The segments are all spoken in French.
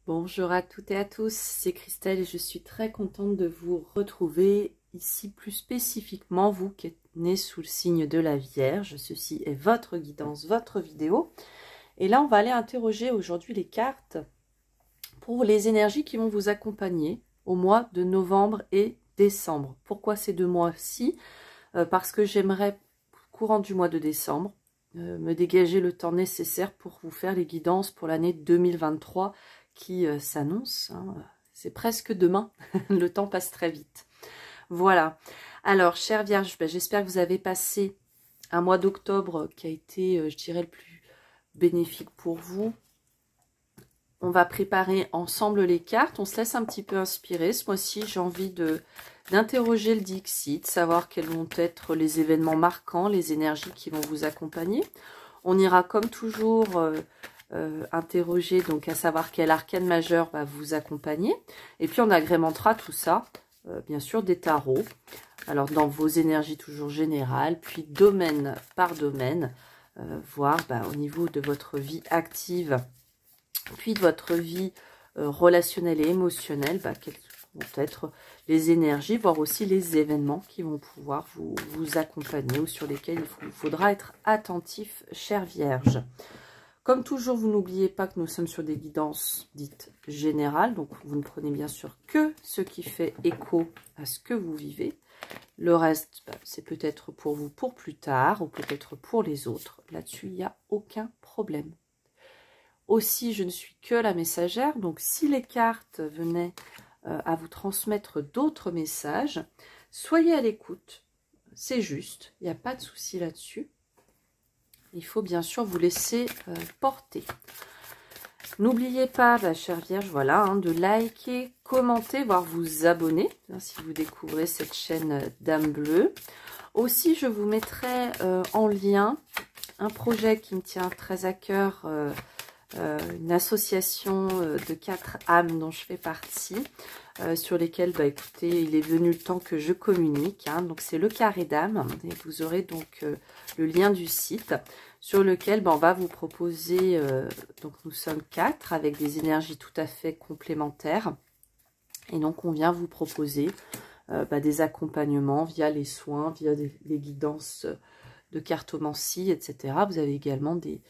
Bonjour à toutes et à tous, c'est Christelle et je suis très contente de vous retrouver ici, plus spécifiquement vous qui êtes nés sous le signe de la Vierge. Ceci est votre guidance, votre vidéo. Et là, on va aller interroger aujourd'hui les cartes pour les énergies qui vont vous accompagner au mois de novembre et décembre. Pourquoi ces deux mois-ci? Parce que j'aimerais, courant du mois de décembre, me dégager le temps nécessaire pour vous faire les guidances pour l'année 2023 qui s'annonce. Hein. C'est presque demain, le temps passe très vite. Voilà. Alors, chère Vierge, j'espère que vous avez passé un mois d'octobre qui a été, je dirais, le plus bénéfique pour vous. On va préparer ensemble les cartes. On se laisse un petit peu inspirer. Ce mois-ci, j'ai envie d'interroger le Dixit, savoir quels vont être les événements marquants, les énergies qui vont vous accompagner. On ira comme toujours interroger, donc à savoir quel arcane majeur va vous accompagner. Et puis on agrémentera tout ça, bien sûr, des tarots. Alors dans vos énergies toujours générales, puis domaine par domaine, voir au niveau de votre vie active, puis de votre vie relationnelle et émotionnelle, quelles vont être les énergies, voire aussi les événements qui vont pouvoir vous accompagner ou sur lesquels il faudra être attentif, chère Vierge. Comme toujours, vous n'oubliez pas que nous sommes sur des guidances dites générales, donc vous ne prenez bien sûr que ce qui fait écho à ce que vous vivez. Le reste, c'est peut-être pour vous pour plus tard ou peut-être pour les autres. Là-dessus, il n'y a aucun problème. Aussi, je ne suis que la messagère, donc si les cartes venaient à vous transmettre d'autres messages, soyez à l'écoute, c'est juste, il n'y a pas de souci là-dessus. Il faut bien sûr vous laisser porter. N'oubliez pas, chère Vierge, voilà, de liker, commenter, voire vous abonner, si vous découvrez cette chaîne Dame Bleue. Aussi, je vous mettrai en lien un projet qui me tient très à cœur, une association de 4 âmes dont je fais partie, sur lesquelles, écoutez, il est venu le temps que je communique. Donc, c'est le carré d'âme, et vous aurez donc le lien du site, sur lequel on va vous proposer, donc nous sommes 4, avec des énergies tout à fait complémentaires. Et donc, on vient vous proposer des accompagnements via les soins, via les guidances de cartomancie, etc. Vous avez également des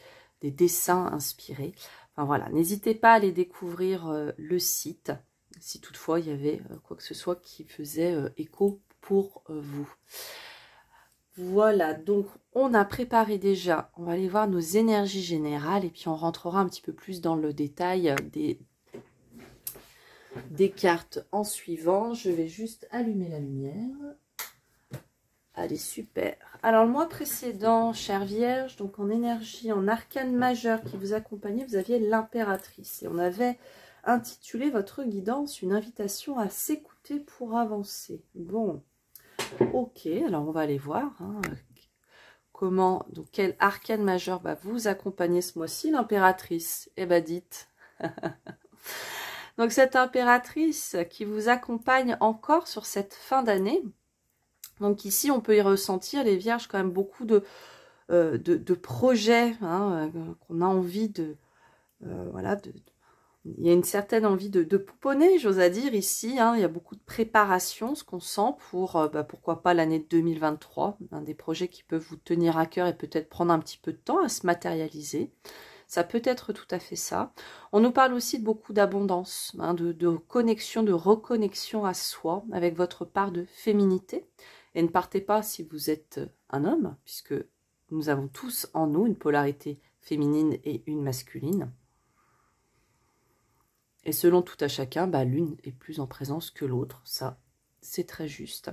dessins inspirés. Enfin voilà, n'hésitez pas à aller découvrir le site, si toutefois il y avait quoi que ce soit qui faisait écho pour vous. Voilà, donc on a préparé déjà, on va aller voir nos énergies générales et puis on rentrera un petit peu plus dans le détail des cartes en suivant. Je vais juste allumer la lumière. Allez, super. Alors, le mois précédent, chère Vierge, donc en énergie, en arcane majeur qui vous accompagnait, vous aviez l'impératrice. Et on avait intitulé votre guidance une invitation à s'écouter pour avancer. Bon, ok, alors on va aller voir comment, donc quel arcane majeur va vous accompagner ce mois-ci. L'impératrice, eh ben dites. Donc cette impératrice qui vous accompagne encore sur cette fin d'année. Donc ici, on peut y ressentir, les Vierges, quand même beaucoup de projets qu'on a envie voilà, il y a une certaine envie de pouponner, j'ose à dire, ici. Il y a beaucoup de préparation, ce qu'on sent pour, pourquoi pas, l'année 2023. Des projets qui peuvent vous tenir à cœur et peut-être prendre un petit peu de temps à se matérialiser. Ça peut être tout à fait ça. On nous parle aussi de beaucoup d'abondance, de connexion, de reconnexion à soi, avec votre part de féminité. Et ne partez pas si vous êtes un homme, puisque nous avons tous en nous une polarité féminine et une masculine. Et selon tout à chacun, l'une est plus en présence que l'autre. Ça, c'est très juste.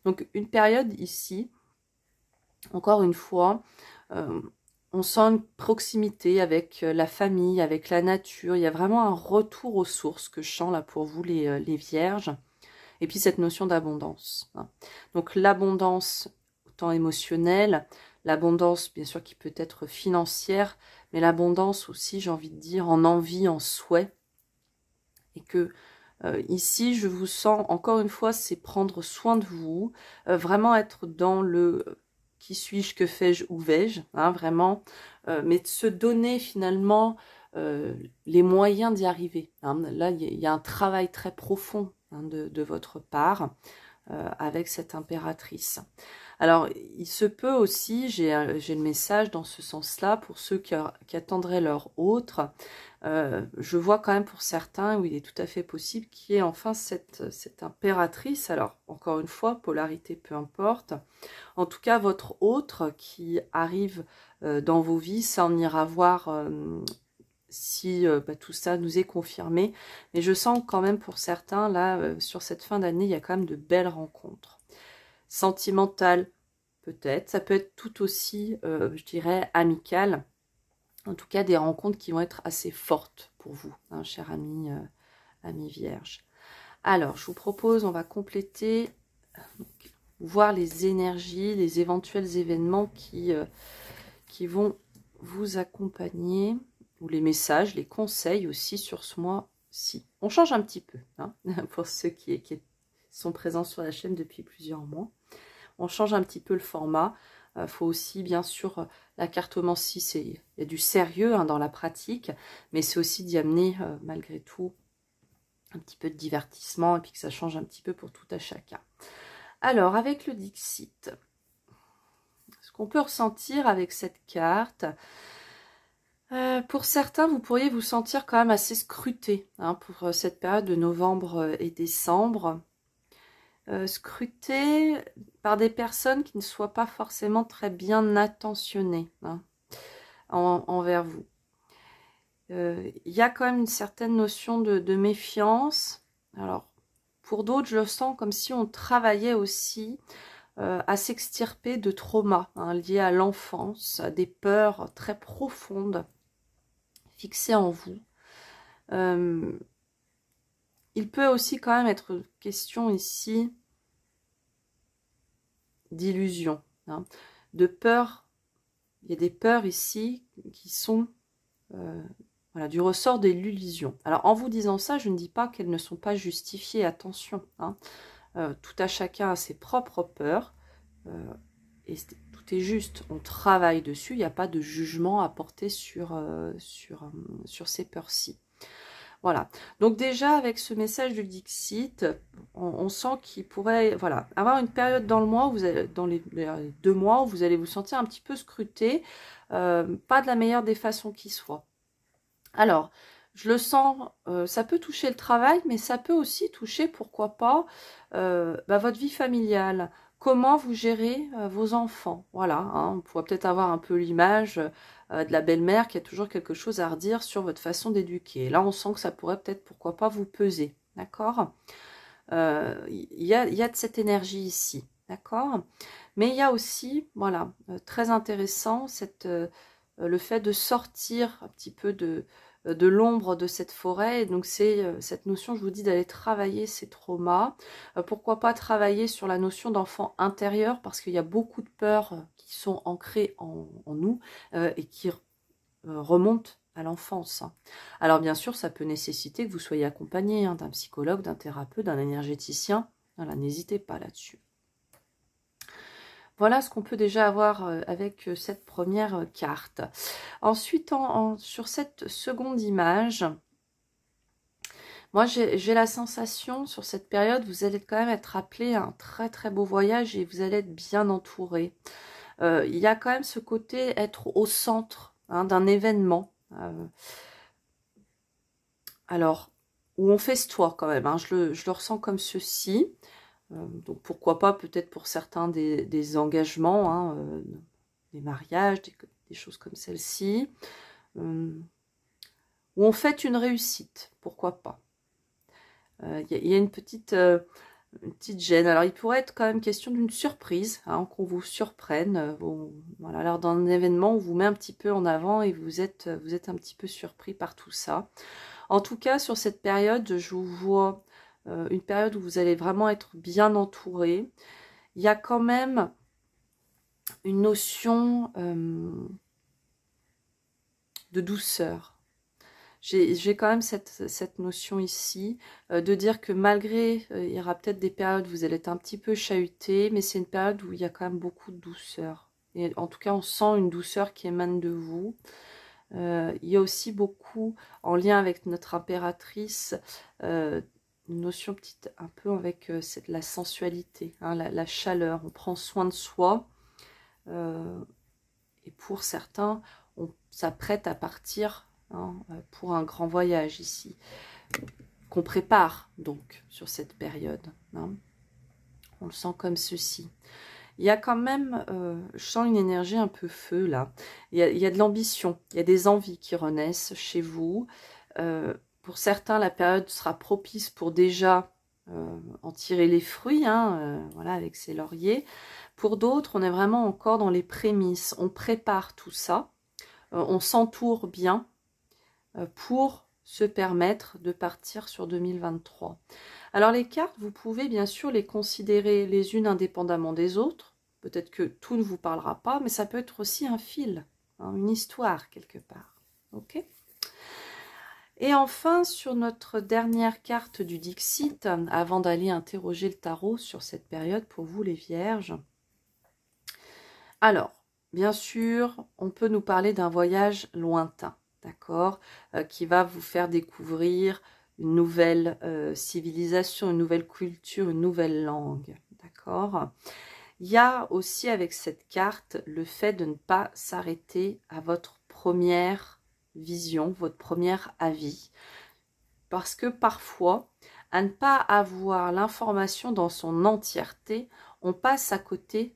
Donc, une période ici, encore une fois, on sent une proximité avec la famille, avec la nature. Il y a vraiment un retour aux sources que je sens là pour vous, les Vierges. Et puis cette notion d'abondance. Donc l'abondance autant émotionnelle, l'abondance bien sûr qui peut être financière, mais l'abondance aussi, j'ai envie de dire, en envie, en souhait. Et que ici, je vous sens, encore une fois, c'est prendre soin de vous, vraiment être dans le qui suis-je, que fais-je, où vais-je, vraiment, mais de se donner finalement les moyens d'y arriver. Hein. Là, il y a un travail très profond hein, de votre part avec cette impératrice. Alors, il se peut aussi, j'ai le message dans ce sens-là, pour ceux qui attendraient leur autre, je vois quand même pour certains où il est tout à fait possible qu'il y ait enfin cette impératrice. Alors, encore une fois, polarité, peu importe. En tout cas, votre autre qui arrive dans vos vies, ça on ira voir si tout ça nous est confirmé. Mais je sens quand même pour certains, là, sur cette fin d'année, il y a quand même de belles rencontres. Sentimentales, peut-être. Ça peut être tout aussi, je dirais, amical. En tout cas, des rencontres qui vont être assez fortes pour vous, hein, cher ami, ami vierge. Alors, je vous propose, on va compléter, voir les énergies, les éventuels événements qui vont vous accompagner, ou les messages, les conseils aussi sur ce mois-ci. On change un petit peu, hein, pour ceux qui sont présents sur la chaîne depuis plusieurs mois. On change un petit peu le format. Faut aussi, bien sûr, la cartomancie, il y a du sérieux hein, dans la pratique, mais c'est aussi d'y amener, malgré tout, un petit peu de divertissement, et puis que ça change un petit peu pour tout à chacun. Alors, avec le Dixit, ce qu'on peut ressentir avec cette carte, pour certains, vous pourriez vous sentir quand même assez scruté hein, pour cette période de novembre et décembre. Scruté par des personnes qui ne soient pas forcément très bien attentionnées hein, envers vous. Il y a quand même une certaine notion de méfiance. Alors, pour d'autres, je le sens comme si on travaillait aussi à s'extirper de traumas hein, liés à l'enfance, à des peurs très profondes fixées en vous. Il peut aussi quand même être question ici d'illusion, hein, de peur. Il y a des peurs ici qui sont voilà, du ressort de l'illusion. Alors, en vous disant ça, je ne dis pas qu'elles ne sont pas justifiées, attention. Hein. Tout à chacun a ses propres peurs, et tout est juste. On travaille dessus, il n'y a pas de jugement à porter sur ces peurs-ci. Voilà, donc déjà avec ce message du Dixit, on sent qu'il pourrait voilà, avoir une période dans le mois, où vous allez, dans les 2 mois, où vous allez vous sentir un petit peu scruté, pas de la meilleure des façons qui soit. Alors, je le sens, ça peut toucher le travail, mais ça peut aussi toucher, pourquoi pas, votre vie familiale. Comment vous gérez vos enfants. Voilà, hein, on pourrait peut-être avoir un peu l'image de la belle-mère qui a toujours quelque chose à redire sur votre façon d'éduquer. Là, on sent que ça pourrait peut-être, pourquoi pas, vous peser. D'accord ? Il y a de cette énergie ici. D'accord ? Mais il y a aussi, voilà, très intéressant, le fait de sortir un petit peu de l'ombre de cette forêt. Et donc c'est cette notion, je vous dis, d'aller travailler ces traumas. Pourquoi pas travailler sur la notion d'enfant intérieur, parce qu'il y a beaucoup de peurs qui sont ancrées en nous et qui remontent à l'enfance. Alors bien sûr, ça peut nécessiter que vous soyez accompagné hein, d'un psychologue, d'un thérapeute, d'un énergéticien. Voilà, n'hésitez pas là-dessus. Voilà ce qu'on peut déjà avoir avec cette première carte. Ensuite, sur cette seconde image, moi j'ai la sensation, sur cette période, vous allez quand même être appelé à un très très beau voyage et vous allez être bien entouré. Il y a quand même ce côté être au centre hein, d'un événement. Alors, où on festoie quand même, hein, je le ressens comme ceci. Donc pourquoi pas peut-être pour certains des engagements, hein, des mariages, des choses comme celle-ci, où on fête une réussite, pourquoi pas. Il y a une petite gêne. Alors il pourrait être quand même question d'une surprise, hein, qu'on vous surprenne. Voilà, alors dans un événement, on vous met un petit peu en avant et vous êtes un petit peu surpris par tout ça. En tout cas, sur cette période, je vous vois une période où vous allez vraiment être bien entouré. Il y a quand même une notion de douceur. J'ai quand même cette notion ici de dire que malgré, il y aura peut-être des périodes où vous allez être un petit peu chahuté, mais c'est une période où il y a quand même beaucoup de douceur. Et en tout cas, on sent une douceur qui émane de vous. Il y a aussi beaucoup, en lien avec notre impératrice, une notion petite un peu avec la sensualité, hein, la chaleur. On prend soin de soi. Et pour certains, on s'apprête à partir, hein, pour un grand voyage ici, qu'on prépare donc sur cette période. Hein. On le sent comme ceci. Il y a quand même, je sens une énergie un peu feu là. Il y a de l'ambition, il y a des envies qui renaissent chez vous. Pour certains, la période sera propice pour déjà en tirer les fruits, hein, voilà, avec ses lauriers. Pour d'autres, on est vraiment encore dans les prémices. On prépare tout ça, on s'entoure bien pour se permettre de partir sur 2023. Alors les cartes, vous pouvez bien sûr les considérer les unes indépendamment des autres. Peut-être que tout ne vous parlera pas, mais ça peut être aussi un fil, hein, une histoire quelque part. Ok ? Et enfin, sur notre dernière carte du Dixit, avant d'aller interroger le tarot sur cette période pour vous les Vierges. Alors, bien sûr, on peut nous parler d'un voyage lointain, d'accord, qui va vous faire découvrir une nouvelle civilisation, une nouvelle culture, une nouvelle langue, d'accord. Il y a aussi avec cette carte le fait de ne pas s'arrêter à votre première vision, votre premier avis. Parce que parfois, à ne pas avoir l'information dans son entièreté, on passe à côté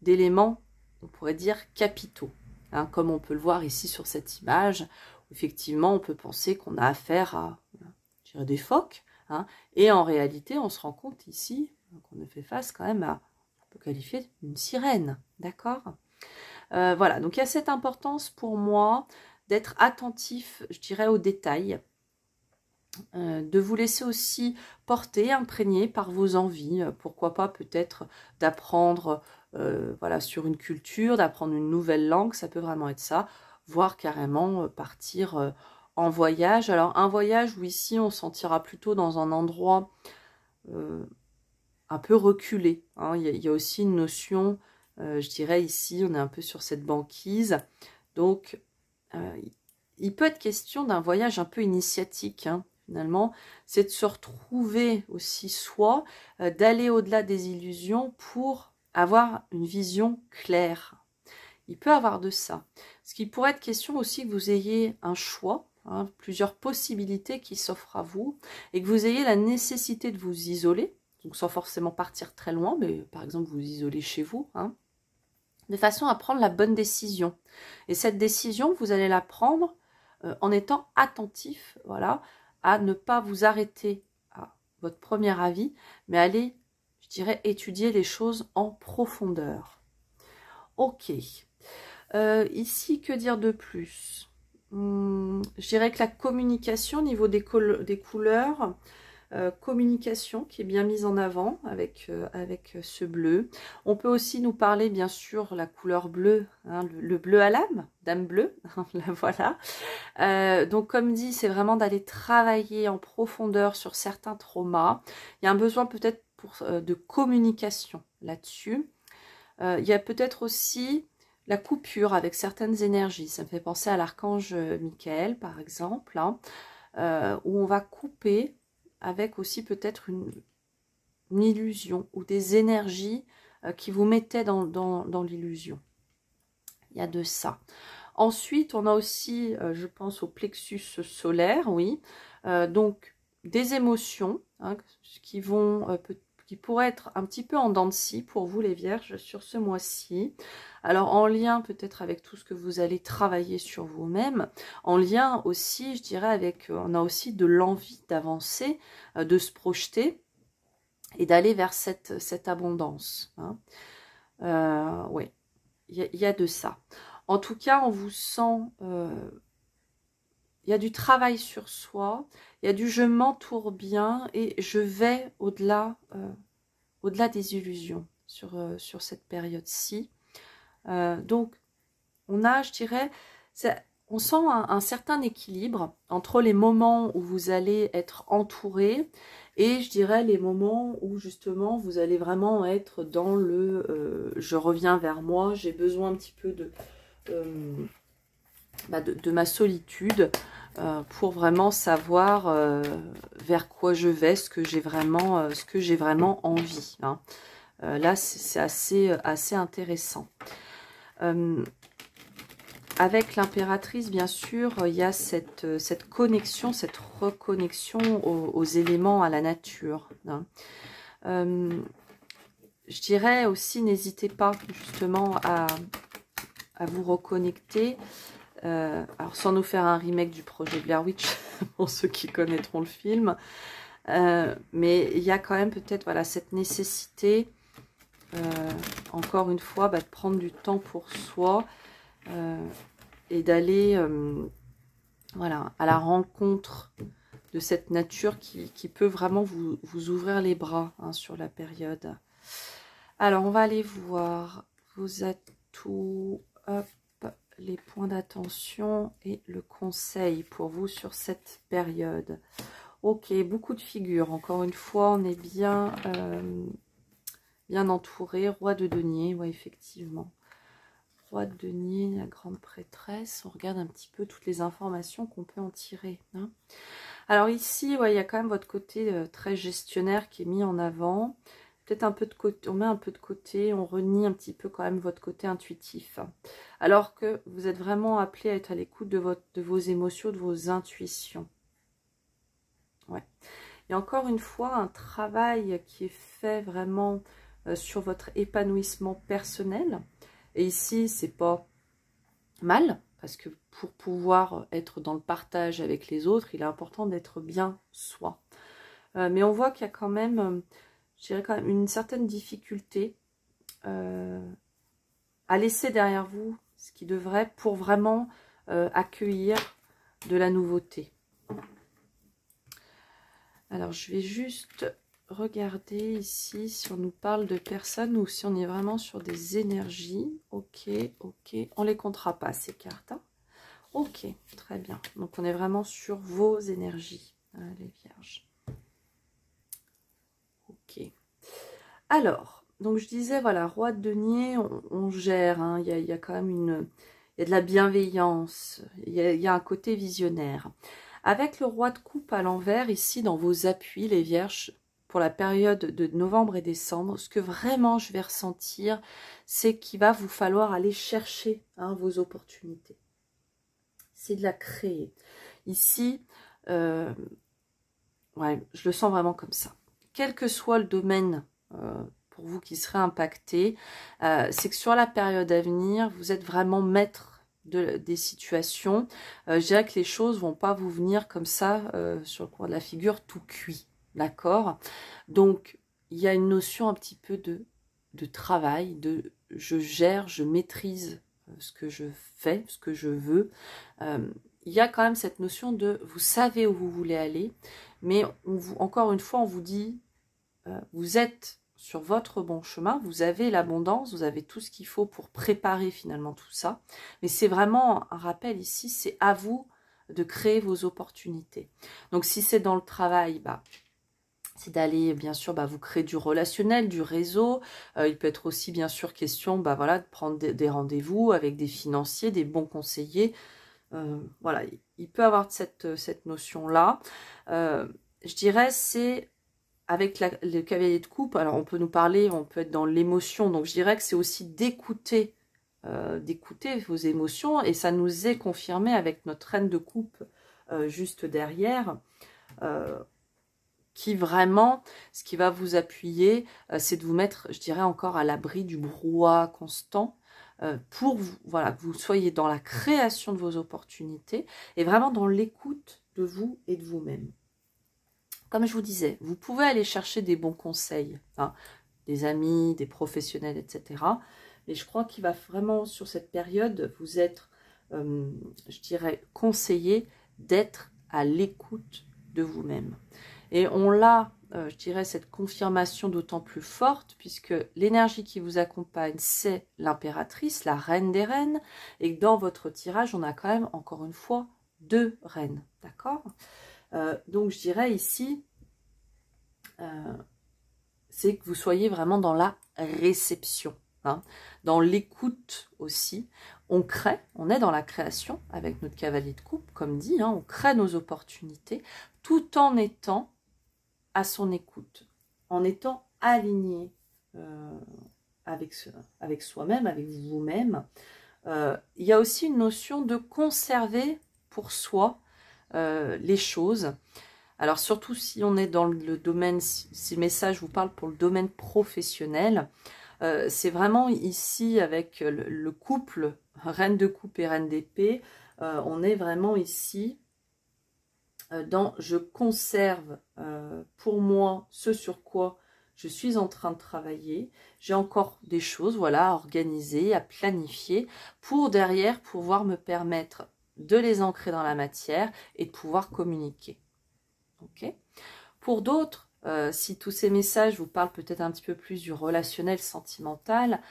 d'éléments, on pourrait dire, capitaux. Hein, comme on peut le voir ici sur cette image, où effectivement, on peut penser qu'on a affaire à, je dirais, des phoques. Hein, et en réalité, on se rend compte ici qu'on a fait face quand même à, on peut qualifier d'une sirène. D'accord ? Voilà, donc il y a cette importance pour moi d'être attentif, je dirais, aux détails. De vous laisser aussi porter, imprégner par vos envies, pourquoi pas peut-être d'apprendre voilà, sur une culture, d'apprendre une nouvelle langue, ça peut vraiment être ça, voire carrément partir en voyage. Alors un voyage où ici on se sentira plutôt dans un endroit un peu reculé, hein. Il y a aussi une notion, je dirais ici, on est un peu sur cette banquise, donc il peut être question d'un voyage un peu initiatique, hein. Finalement, c'est de se retrouver aussi soi, d'aller au-delà des illusions pour avoir une vision claire. Il peut avoir de ça. Ce qui pourrait être question aussi que vous ayez un choix, hein, plusieurs possibilités qui s'offrent à vous, et que vous ayez la nécessité de vous isoler, donc sans forcément partir très loin, mais par exemple vous isoler chez vous, hein, de façon à prendre la bonne décision. Et cette décision, vous allez la prendre en étant attentif, voilà, à ne pas vous arrêter à votre premier avis, mais aller, je dirais, étudier les choses en profondeur. Ok. Ici, que dire de plus? Je dirais que la communication au niveau des couleurs, communication qui est bien mise en avant avec ce bleu. On peut aussi nous parler bien sûr la couleur bleue, hein, le bleu à l'âme, dame bleue, la voilà. Donc comme dit, c'est vraiment d'aller travailler en profondeur sur certains traumas. Il y a un besoin peut-être de communication là-dessus. Il y a peut-être aussi la coupure avec certaines énergies. Ça me fait penser à l'archange Michael par exemple, hein, où on va couper avec aussi peut-être une illusion ou des énergies qui vous mettaient dans l'illusion. Il y a de ça. Ensuite, on a aussi, je pense, au plexus solaire, oui. Donc, des émotions hein, qui pourraient être un petit peu en dents de scie pour vous, les Vierges, sur ce mois-ci. Alors, en lien peut-être avec tout ce que vous allez travailler sur vous-même, en lien aussi, je dirais, avec, on a aussi de l'envie d'avancer, de se projeter et d'aller vers cette abondance. Hein. Oui, il y a de ça. En tout cas, on vous sent, il y a du travail sur soi, il y a du je m'entoure bien et je vais au-delà des illusions sur cette période-ci. Donc, on a, je dirais, on sent un certain équilibre entre les moments où vous allez être entouré et je dirais les moments où justement vous allez vraiment être dans le je reviens vers moi, j'ai besoin un petit peu de ma solitude pour vraiment savoir vers quoi je vais, ce que j'ai vraiment envie. Hein. Là, c'est assez intéressant. Avec l'impératrice, bien sûr, il y a cette connexion, cette reconnexion aux éléments, à la nature. Hein. Je dirais aussi, n'hésitez pas justement à vous reconnecter. Alors, sans nous faire un remake du projet Blair Witch, pour ceux qui connaîtront le film. Mais il y a quand même peut-être voilà, cette nécessité, encore une fois, de prendre du temps pour soi. Et d'aller voilà, à la rencontre de cette nature qui peut vraiment vous ouvrir les bras hein, sur la période. Alors, on va aller voir vos atouts, hop, les points d'attention et le conseil pour vous sur cette période. Ok, beaucoup de figures. Encore une fois, on est bien, bien entouré. Roi de denier, ouais, effectivement. Roi de denier, la grande prêtresse. On regarde un petit peu toutes les informations qu'on peut en tirer. Hein. Alors ici, ouais, il y a quand même votre côté très gestionnaire qui est mis en avant. Peut-être un peu de côté, on met un peu de côté, on renie un petit peu quand même votre côté intuitif. Alors que vous êtes vraiment appelé à être à l'écoute de vos émotions, de vos intuitions. Ouais. Et encore une fois, un travail qui est fait vraiment sur votre épanouissement personnel. Et ici, c'est pas mal, parce que pour pouvoir être dans le partage avec les autres, il est important d'être bien soi. Mais on voit qu'il y a quand même, je dirais quand même une certaine difficulté à laisser derrière vous ce qui devrait pour vraiment accueillir de la nouveauté. Alors, je vais juste regarder ici si on nous parle de personnes ou si on est vraiment sur des énergies. Ok, ok. On les comptera pas, ces cartes. Hein. Ok, très bien. Donc, on est vraiment sur vos énergies, hein, les vierges. Ok. Alors, donc je disais, voilà, roi de denier, on gère. Hein, il y a quand même il y a de la bienveillance. Il y a un côté visionnaire. Avec le roi de coupe à l'envers, ici, dans vos appuis, les vierges, pour la période de novembre et décembre, ce que vraiment je vais ressentir, c'est qu'il va vous falloir aller chercher hein, vos opportunités. C'est de la créer. Ici, ouais, je le sens vraiment comme ça. Quel que soit le domaine pour vous qui serait impacté, c'est que sur la période à venir, vous êtes vraiment maître des situations. Je dirais que les choses vont pas vous venir comme ça sur le coin de la figure tout cuit, d'accord? Donc il y a une notion un petit peu de travail, de je gère, je maîtrise ce que je fais, ce que je veux. Il y a quand même cette notion de vous savez où vous voulez aller, mais encore une fois on vous dit vous êtes sur votre bon chemin, vous avez l'abondance, vous avez tout ce qu'il faut pour préparer finalement tout ça. Mais c'est vraiment un rappel ici, c'est à vous de créer vos opportunités. Donc si c'est dans le travail, c'est d'aller bien sûr vous créer du relationnel, du réseau. Il peut être aussi bien sûr question voilà, de prendre des rendez-vous avec des financiers, des bons conseillers. Voilà, il peut avoir cette notion-là. Je dirais c'est avec le cavalier de coupe, alors on peut nous parler, on peut être dans l'émotion, donc je dirais que c'est aussi d'écouter vos émotions, et ça nous est confirmé avec notre reine de coupe juste derrière, qui vraiment, ce qui va vous appuyer, c'est de vous mettre, je dirais encore à l'abri du brouhaha constant, pour voilà, que vous soyez dans la création de vos opportunités, et vraiment dans l'écoute de vous et de vous-même. Comme je vous disais, vous pouvez aller chercher des bons conseils, hein, des amis, des professionnels, etc. Mais je crois qu'il va vraiment, sur cette période, vous être, je dirais, conseillé d'être à l'écoute de vous-même. Et on l'a, je dirais, cette confirmation d'autant plus forte, puisque l'énergie qui vous accompagne, c'est l'impératrice, la reine des reines, et que dans votre tirage, on a quand même, encore une fois, 2 reines, d'accord ? Donc je dirais ici, c'est que vous soyez vraiment dans la réception. hein, dans l'écoute aussi. On crée, on est dans la création avec notre cavalier de coupe, comme dit, hein, on crée nos opportunités tout en étant à son écoute, en étant aligné avec soi-même, avec vous-même. Il y a aussi une notion de conserver pour soi les choses. Alors surtout si on est dans le domaine, si le message vous parle pour le domaine professionnel, c'est vraiment ici avec le couple, reine de coupe et reine d'épée, on est vraiment ici dans je conserve pour moi ce sur quoi je suis en train de travailler. J'ai encore des choses, voilà, à organiser, à planifier pour derrière pouvoir me permettre de les ancrer dans la matière et de pouvoir communiquer. Ok ? Pour d'autres, si tous ces messages vous parlent peut-être un petit peu plus du relationnel sentimental,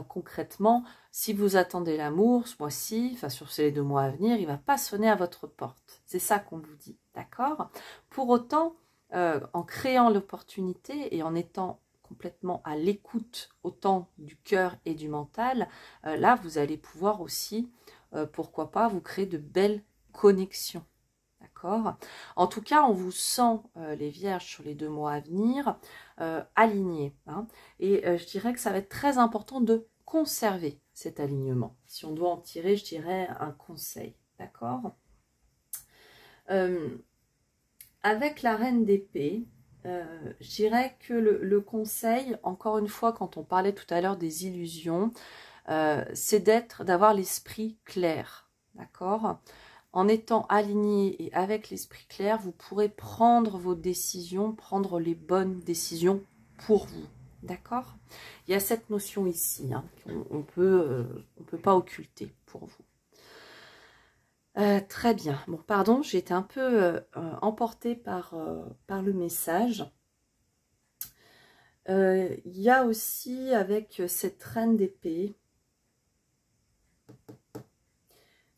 concrètement, si vous attendez l'amour ce mois-ci, enfin sur ces 2 mois à venir, il ne va pas sonner à votre porte. C'est ça qu'on vous dit, d'accord? Pour autant, en créant l'opportunité et en étant complètement à l'écoute autant du cœur et du mental, là, vous allez pouvoir aussi, pourquoi pas, vous créer de belles connexions. D'accord. En tout cas, on vous sent, les vierges, sur les 2 mois à venir, alignés. Hein, et je dirais que ça va être très important de conserver cet alignement. Si on doit en tirer, je dirais, un conseil. D'accord. Avec la reine d'épée, je dirais que le conseil, encore une fois, quand on parlait tout à l'heure des illusions, c'est d'avoir l'esprit clair. D'accord. En étant aligné et avec l'esprit clair, vous pourrez prendre vos décisions, prendre les bonnes décisions pour vous. D'accord? Il y a cette notion ici, hein, qu'on peut pas occulter pour vous. Très bien. Bon, pardon, j'ai été un peu emportée par le message. Il y a aussi avec cette reine d'épée,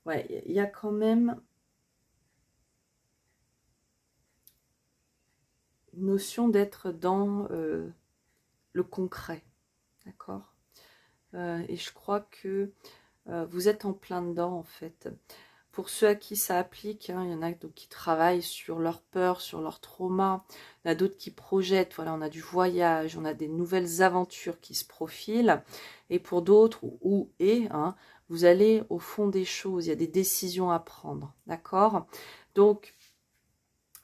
ouais, il y a quand même une notion d'être dans le concret, d'accord, et je crois que vous êtes en plein dedans en fait. Pour ceux à qui ça applique, hein, il y en a qui travaillent sur leur peur, sur leur trauma, il y en a d'autres qui projettent, voilà, on a du voyage, on a des nouvelles aventures qui se profilent, et pour d'autres, hein, vous allez au fond des choses, il y a des décisions à prendre, d'accord. Donc,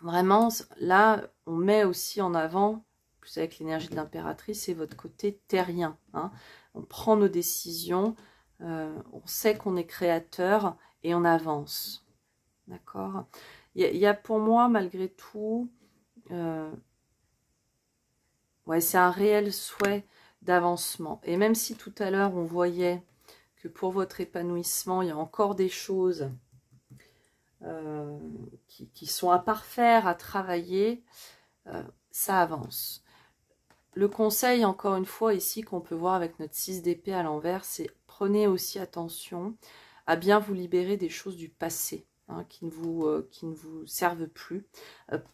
vraiment, là, on met aussi en avant, plus avec l'énergie de l'impératrice, c'est votre côté terrien, hein. On prend nos décisions, on sait qu'on est créateur, et on avance, d'accord. Il y a pour moi, malgré tout, ouais, c'est un réel souhait d'avancement. Et même si tout à l'heure, on voyait que pour votre épanouissement, il y a encore des choses qui sont à parfaire, à travailler, ça avance. Le conseil, encore une fois, ici, qu'on peut voir avec notre 6 d'épée à l'envers, c'est prenez aussi attention à bien vous libérer des choses du passé, hein, qui ne vous servent plus,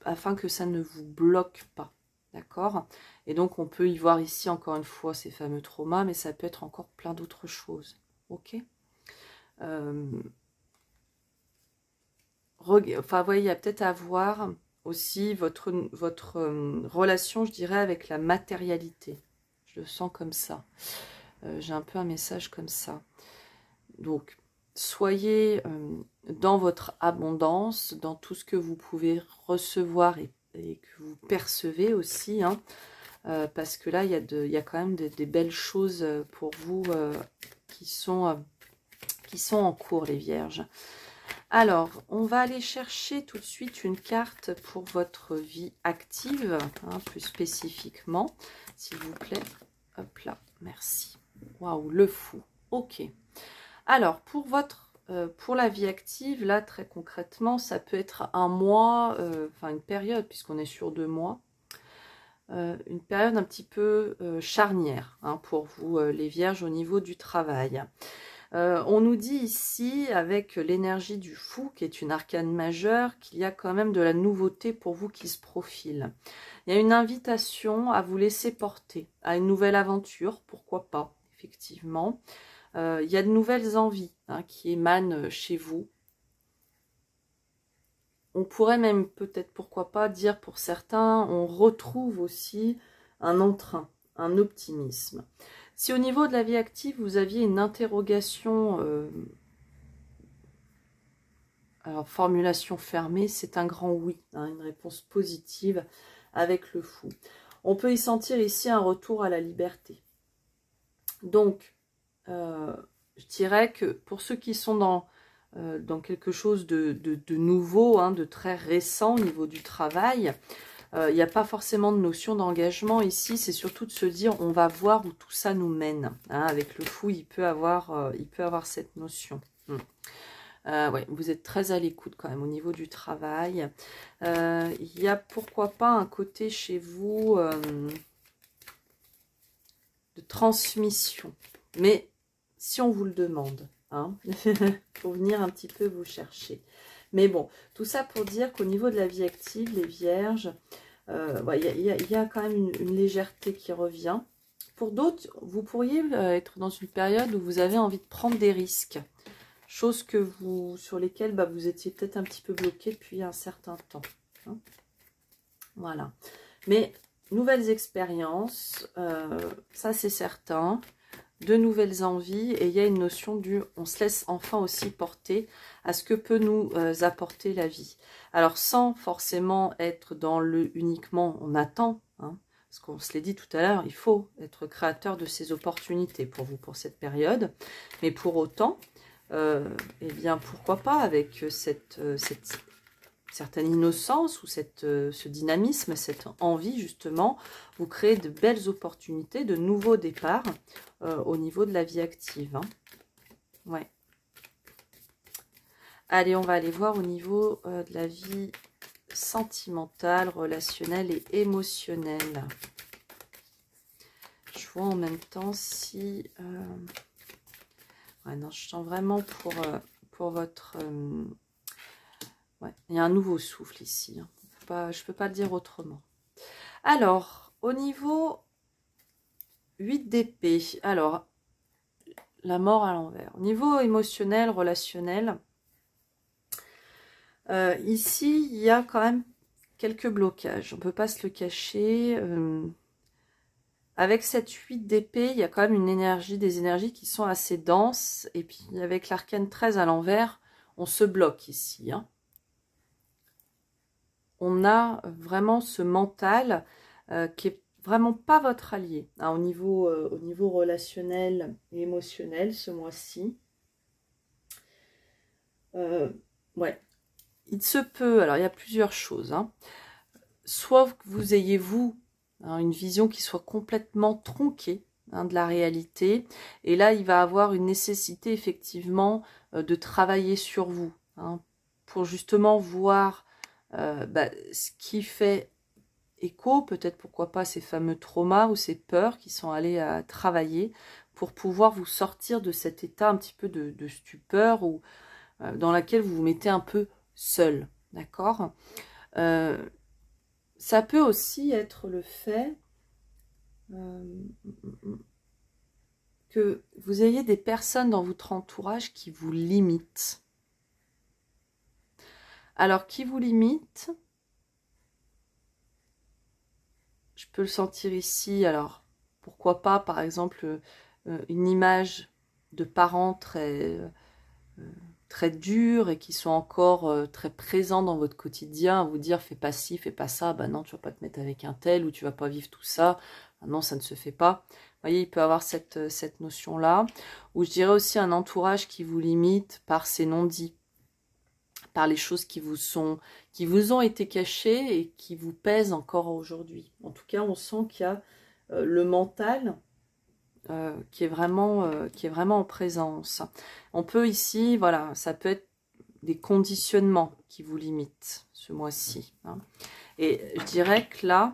afin que ça ne vous bloque pas, d'accord. Et donc, on peut y voir ici, encore une fois, ces fameux traumas, mais ça peut être encore plein d'autres choses, ok. Enfin, vous voyez, il y a peut-être à voir aussi votre relation, je dirais, avec la matérialité. Je le sens comme ça. J'ai un peu un message comme ça. Donc, soyez dans votre abondance, dans tout ce que vous pouvez recevoir et que vous percevez aussi, hein, parce que là, il y a quand même des belles choses pour vous qui sont en cours, les vierges. Alors, on va aller chercher tout de suite une carte pour votre vie active, hein, plus spécifiquement, s'il vous plaît. Hop là, merci. Waouh, le fou. Ok. Alors, pour la vie active, là, très concrètement, ça peut être un mois, enfin une période, puisqu'on est sur 2 mois, une période un petit peu charnière, hein, pour vous, les vierges, au niveau du travail. On nous dit ici, avec l'énergie du fou, qui est une arcane majeure, qu'il y a quand même de la nouveauté pour vous qui se profile. Il y a une invitation à vous laisser porter, à une nouvelle aventure, pourquoi pas. effectivement. Il y a de nouvelles envies hein, qui émanent chez vous. On pourrait même peut-être, pourquoi pas, dire pour certains, on retrouve aussi un entrain, un optimisme. Si au niveau de la vie active, vous aviez une interrogation, alors formulation fermée, c'est un grand oui, hein, une réponse positive avec le fou. On peut y sentir ici un retour à la liberté. Donc, je dirais que pour ceux qui sont dans quelque chose de nouveau, hein, de très récent au niveau du travail, il n'y a pas forcément de notion d'engagement ici, c'est surtout de se dire on va voir où tout ça nous mène. Hein, avec le fou, il peut avoir cette notion. Ouais, vous êtes très à l'écoute quand même au niveau du travail. Il y a pourquoi pas un côté chez vous de transmission, mais si on vous le demande, hein, pour venir un petit peu vous chercher. Mais bon, tout ça pour dire qu'au niveau de la vie active, les vierges, ouais, y a quand même une légèreté qui revient. Pour d'autres, vous pourriez être dans une période où vous avez envie de prendre des risques. Choses sur lesquelles bah, vous étiez peut-être un petit peu bloqué depuis un certain temps. Hein. Voilà. Mais nouvelles expériences, ça c'est certain. De nouvelles envies et il y a une notion du on se laisse enfin aussi porter à ce que peut nous apporter la vie. Alors sans forcément être dans le uniquement on attend, hein, parce qu'on se l'est dit tout à l'heure, il faut être créateur de ces opportunités pour vous pour cette période, mais pour autant, eh bien pourquoi pas avec cette certaine innocence ou ce dynamisme, cette envie justement, vous créez de belles opportunités, de nouveaux départs au niveau de la vie active. Hein. Ouais. Allez, on va aller voir au niveau de la vie sentimentale, relationnelle et émotionnelle. Je vois en même temps si... Ouais, non, je sens vraiment pour votre... Ouais, il y a un nouveau souffle ici. Hein. Je ne peux pas le dire autrement. Alors, au niveau 8 d'épée, alors, la mort à l'envers. Au niveau émotionnel, relationnel, ici, il y a quand même quelques blocages. On ne peut pas se le cacher. Avec cette 8 d'épée, il y a quand même une énergie, des énergies qui sont assez denses. Et puis, avec l'arcane 13 à l'envers, on se bloque ici. Hein. On a vraiment ce mental qui est vraiment pas votre allié hein, au niveau relationnel et émotionnel ce mois-ci. Ouais, il se peut, alors il y a plusieurs choses. Hein. Soit que vous ayez, vous, hein, une vision qui soit complètement tronquée hein, de la réalité. Et là, il va avoir une nécessité effectivement de travailler sur vous. Hein, pour justement voir ce qui fait écho, peut-être pourquoi pas ces fameux traumas ou ces peurs qui sont allés à travailler pour pouvoir vous sortir de cet état un petit peu de stupeur ou dans laquelle vous vous mettez un peu seul, d'accord. Ça peut aussi être le fait que vous ayez des personnes dans votre entourage qui vous limitent. Alors, qui vous limite, je peux le sentir ici. Alors, pourquoi pas, par exemple, une image de parents très durs et qui sont encore très présents dans votre quotidien, à vous dire fais pas ci, fais pas ça, bah non, tu vas pas te mettre avec un tel ou tu vas pas vivre tout ça, ah non, ça ne se fait pas. Vous voyez, il peut avoir cette notion-là. Ou je dirais aussi un entourage qui vous limite par ses non-dits, par les choses qui vous ont été cachées et qui vous pèsent encore aujourd'hui. En tout cas, on sent qu'il y a le mental qui est vraiment en présence. On peut ici, voilà, ça peut être des conditionnements qui vous limitent ce mois-ci. Hein. Et je dirais que là,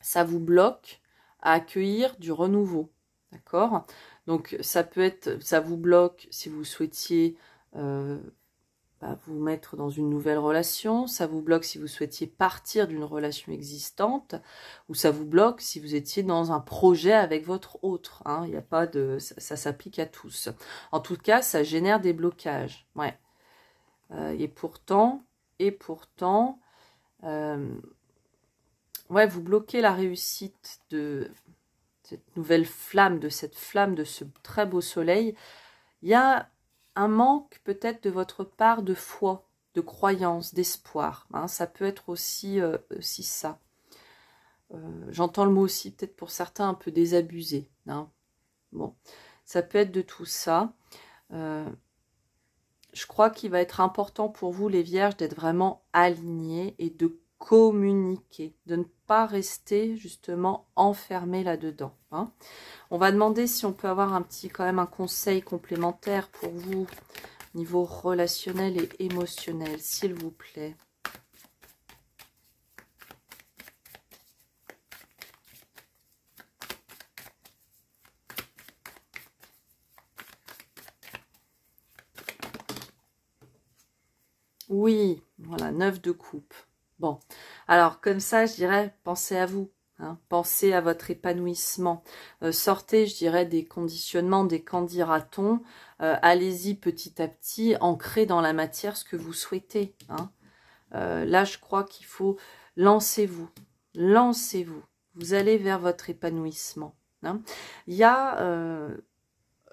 ça vous bloque à accueillir du renouveau. D'accord? Donc, ça peut être, ça vous bloque si vous souhaitiez vous mettre dans une nouvelle relation, ça vous bloque si vous souhaitiez partir d'une relation existante, ou ça vous bloque si vous étiez dans un projet avec votre autre. Hein. Il n'y a pas de, ça s'applique à tous. En tout cas, ça génère des blocages. Ouais. Et pourtant, ouais, vous bloquez la réussite de cette nouvelle flamme, de ce très beau soleil. Il y a un manque peut-être de votre part de foi, de croyance, d'espoir. Hein, ça peut être aussi ça. J'entends le mot aussi peut-être pour certains un peu désabusé. Hein. Bon, ça peut être de tout ça. Je crois qu'il va être important pour vous, les vierges, d'être vraiment alignés et de communiquer, de ne pas rester justement enfermés là-dedans. Hein. On va demander si on peut avoir quand même un conseil complémentaire pour vous, niveau relationnel et émotionnel, s'il vous plaît. Oui, voilà, 9 de coupe. Bon, alors comme ça, je dirais, pensez à vous. Hein, pensez à votre épanouissement. Sortez, je dirais, des conditionnements, des qu'en dira-t-on. Allez-y petit à petit, ancrez dans la matière ce que vous souhaitez. Hein. Là, je crois qu'il faut lancez-vous. Lancez-vous. Vous allez vers votre épanouissement. Hein. Il y a...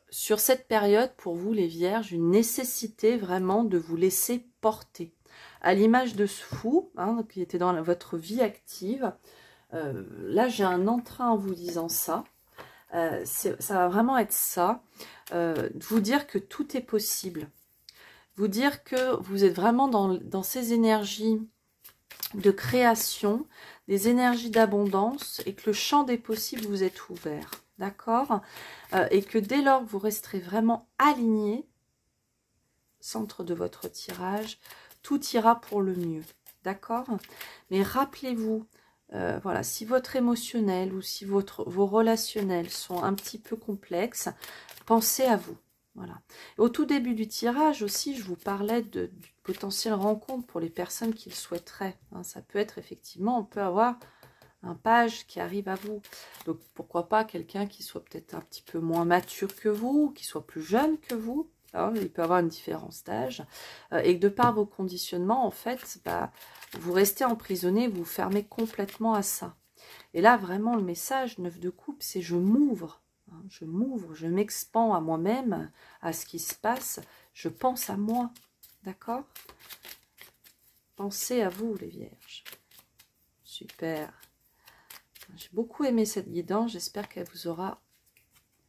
sur cette période, pour vous les vierges, une nécessité vraiment de vous laisser porter. À l'image de ce fou, hein, qui était dans votre vie active, là j'ai un entrain en vous disant ça. Ça va vraiment être ça. De vous dire que tout est possible. Vous dire que vous êtes vraiment dans ces énergies de création, des énergies d'abondance et que le champ des possibles vous est ouvert. D'accord, et que dès lors que vous resterez vraiment aligné, centre de votre tirage, tout ira pour le mieux. D'accord, mais rappelez-vous, voilà, si votre émotionnel ou si vos relationnels sont un petit peu complexes, pensez à vous. Voilà. Au tout début du tirage aussi, je vous parlais de potentielle rencontre pour les personnes qui le souhaiteraient. Hein, ça peut être effectivement, on peut avoir un page qui arrive à vous. Donc, pourquoi pas quelqu'un qui soit peut-être un petit peu moins mature que vous, qui soit plus jeune que vous. Hein, il peut avoir une différence d'âge. Et que de par vos conditionnements, en fait, vous restez emprisonné, vous vous fermez complètement à ça. Et là, vraiment, le message 9 de coupe, c'est je m'ouvre. Hein, je m'ouvre, je m'expans à moi-même, à ce qui se passe. Je pense à moi. D'accord? Pensez à vous, les vierges. Super. J'ai beaucoup aimé cette guidance, j'espère qu'elle vous aura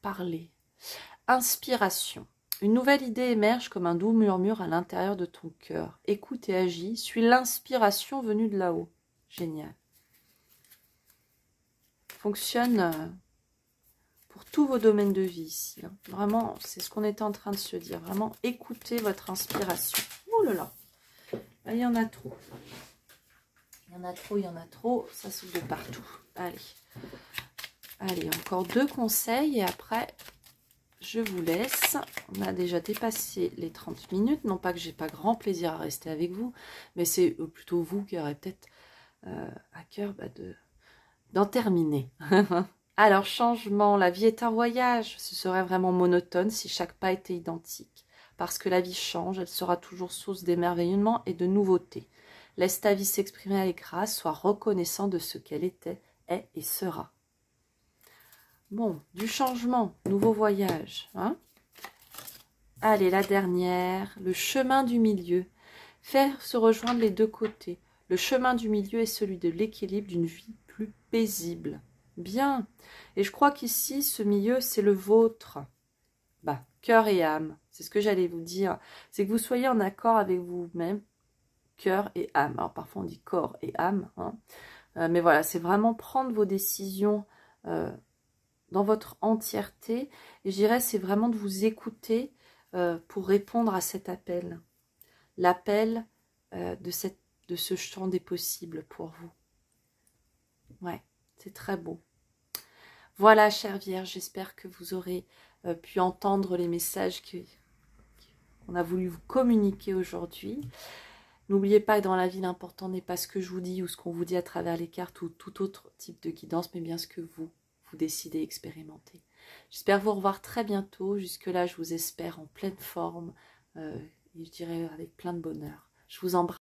parlé. Inspiration. Une nouvelle idée émerge comme un doux murmure à l'intérieur de ton cœur. Écoute et agis, suis l'inspiration venue de là-haut. Génial. Fonctionne pour tous vos domaines de vie ici. Hein. Vraiment, c'est ce qu'on était en train de se dire. Vraiment, écoutez votre inspiration. Oh là là, là il y en a trop. Il y en a trop, ça s'ouvre de partout. Allez. Allez, encore 2 conseils et après, je vous laisse. On a déjà dépassé les 30 minutes. Non pas que j'ai pas grand plaisir à rester avec vous, mais c'est plutôt vous qui aurez peut-être à cœur d'en terminer. Alors, changement. La vie est un voyage. Ce serait vraiment monotone si chaque pas était identique. Parce que la vie change, elle sera toujours source d'émerveillement et de nouveautés. Laisse ta vie s'exprimer avec grâce, sois reconnaissant de ce qu'elle était, est et sera. Bon, du changement, nouveau voyage. Hein? Allez, la dernière, le chemin du milieu. Faire se rejoindre les deux côtés. Le chemin du milieu est celui de l'équilibre d'une vie plus paisible. Bien. Et je crois qu'ici, ce milieu, c'est le vôtre. Cœur et âme. C'est ce que j'allais vous dire. C'est que vous soyez en accord avec vous-même. Cœur et âme. Alors parfois on dit corps et âme. Hein. Mais voilà, c'est vraiment prendre vos décisions dans votre entièreté. Et je dirais, c'est vraiment de vous écouter pour répondre à cet appel. L'appel de ce champ des possibles pour vous. Ouais, c'est très beau. Voilà, chère Vierge, j'espère que vous aurez pu entendre les messages qu'on a voulu vous communiquer aujourd'hui. N'oubliez pas que dans la vie, l'important n'est pas ce que je vous dis ou ce qu'on vous dit à travers les cartes ou tout autre type de guidance, mais bien ce que vous décidez expérimenter. J'espère vous revoir très bientôt. Jusque-là, je vous espère en pleine forme et je dirais avec plein de bonheur. Je vous embrasse.